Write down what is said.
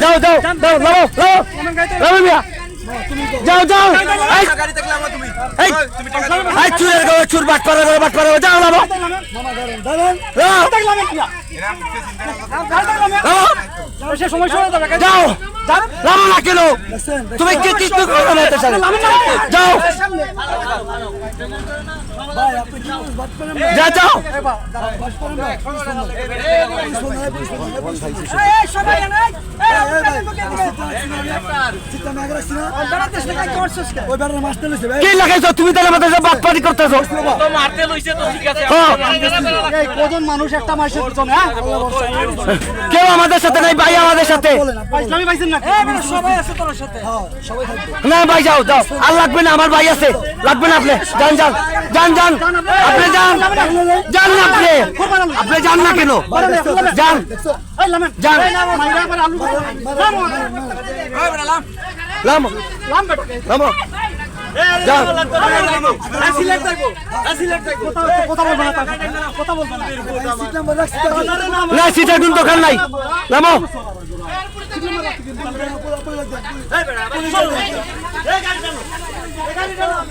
যাও যাও যাও লাও লাও লাও মিয়া যাও যাও গাড়ি দেখলে আমরা তুমি এই তুমি টাকা এই চুরের গো চুর বাট পারে যাও লাও যাও লাও না কেন তুমি কি কি করো না তো সাথে যাও যা যাও কি লাগাইছো তুমি তাহলে আমাদের বাটপারি করতেছো তো মারতে লইছে তো ঠিক আছে এই কজন মানুষ একটা মাসের পিছনে হ্যাঁ কেউ আমাদের সাথে নাই ভাই আমাদের সাথে ইসলামী পাইছেন না সবাই আছে তোর সাথে সবাই থাকবে না ভাই যাও যাও আর লাগবে না আমার ভাই আছে লাগবে না আপনি যান যান যান যান আপনি যান যান না আপনি যান না কেন যান এই লামেন যান মাইরা করে আলু লাম লাম বেটা লাম যান সিলেক্ট থাকবো সিলেক্ট থাকবো কথা বলবো না কথা বলবো না না সিটার কোন দোকান নাই লামো এই গাড়ি চালাও